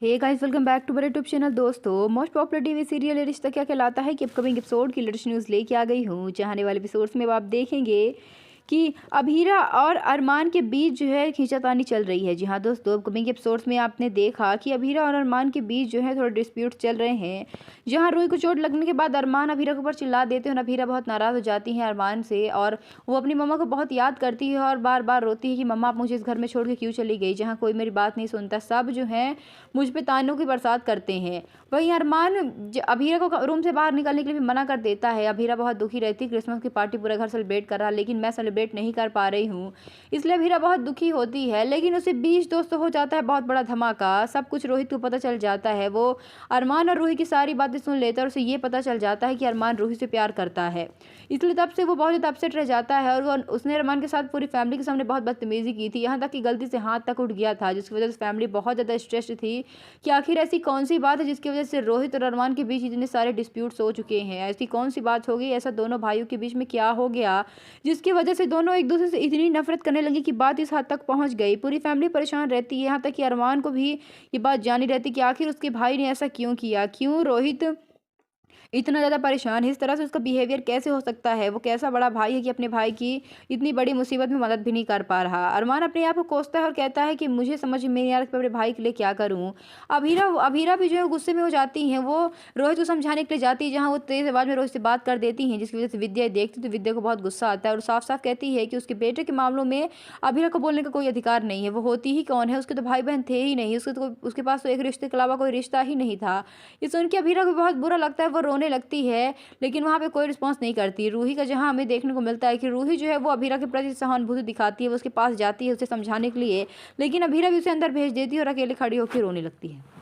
Hey guys, welcome back to मेरे YouTube channel. दोस्तों, most popular TV serial ये रिश्ता क्या कहलाता है कि अपकमिंग एपिसोड की लेटेस्ट न्यूज़ लेके आ गई हूँ। चाहने वाले एपिसोड्स में अब आप देखेंगे कि अभीरा और अरमान के बीच जो है खींचातानी चल रही है। जी हाँ दोस्तों, अपकमिंग एपिसोड्स में आपने देखा कि अभीरा और अरमान के बीच जो है थोड़े डिस्प्यूट चल रहे हैं। जहाँ रूही को चोट लगने के बाद अरमान अभीरा के ऊपर चिल्ला देते हैं और अभीरा बहुत नाराज़ हो जाती है अरमान से, और वो अपनी मम्मा को बहुत याद करती है और बार बार रोती है कि मम्मा आप मुझे इस घर में छोड़ के क्यों चली गई, जहाँ कोई मेरी बात नहीं सुनता, सब जो है मुझ पे तानों की बरसात करते हैं। वहीं अरमान अभीरा को रूम से बाहर निकलने के लिए भी मना कर देता है। अभीरा बहुत दुखी रहती है, क्रिसमस की पार्टी पूरा घर सेलिब्रेट कर रहा लेकिन मैं सेलिब्रेट नहीं कर पा रही हूँ, इसलिए अभीरा बहुत दुखी होती है। लेकिन उसे बीच दोस्तों हो जाता है बहुत बड़ा धमाका। सब कुछ रोहित को पता चल जाता है। वो अरमान और रूही की सारी बातें सुन लेता है और उसे ये पता चल जाता है कि अरमान रूही से प्यार करता है। इसलिए तब से वो बहुत ज़्यादा अपसेट रह जाता है और उसने अरमान के साथ पूरी फैमिली के सामने बहुत बदतमीजी की थी, यहाँ तक कि गलती से हाथ तक उठ गया था, जिसकी वजह से फैमिली बहुत ज़्यादा स्ट्रेस्ड थी कि आखिर ऐसी कौन सी बात है जिसकी वजह से रोहित और अरमान के बीच इतने सारे डिस्प्यूट्स हो चुके हैं। ऐसी कौन सी बात हो गई, ऐसा दोनों भाइयों के बीच में क्या हो गया जिसकी वजह से दोनों एक दूसरे से इतनी नफरत करने लगी कि बात इस हद तक पहुंच गई। पूरी फैमिली परेशान रहती है, यहाँ तक कि अरमान को भी ये बात जानी रहती कि आखिर उसके भाई ने ऐसा क्यों किया, क्यों रोहित इतना ज़्यादा परेशान है, इस तरह से उसका बिहेवियर कैसे हो सकता है, वो कैसा बड़ा भाई है कि अपने भाई की इतनी बड़ी मुसीबत में मदद भी नहीं कर पा रहा। अरमान अपने आप को कोसता है और कहता है कि मुझे समझ में नहीं आ रहा कि मैं अपने भाई के लिए क्या करूँ। अभीरा अभीरा भी जो है गुस्से में हो जाती हैं। वो रोहित को समझाने के लिए जाती है, जहाँ वो तेज़ आवाज़ में रोहित से बात कर देती हैं, जिसकी वजह से विद्या देखती तो विद्या को बहुत गुस्सा आता है और साफ साफ कहती है कि उसके बेटे के मामलों में अभीरा को बोलने का कोई अधिकार नहीं है। वो होती ही कौन है, उसके तो भाई बहन थे ही नहीं, उसके पास तो एक रिश्ते के अलावा कोई रिश्ता ही नहीं था। ये सुन के अभीरा को बहुत बुरा लगता है, वो रोने लगती है लेकिन वहाँ पे कोई रिस्पॉन्स नहीं करती। रूही का जहाँ हमें देखने को मिलता है कि रूही जो है वो अभीरा के प्रति सहानुभूति दिखाती है, वो उसके पास जाती है उसे समझाने के लिए, लेकिन अभीरा भी उसे अंदर भेज देती है और अकेले खड़ी होकर रोने लगती है।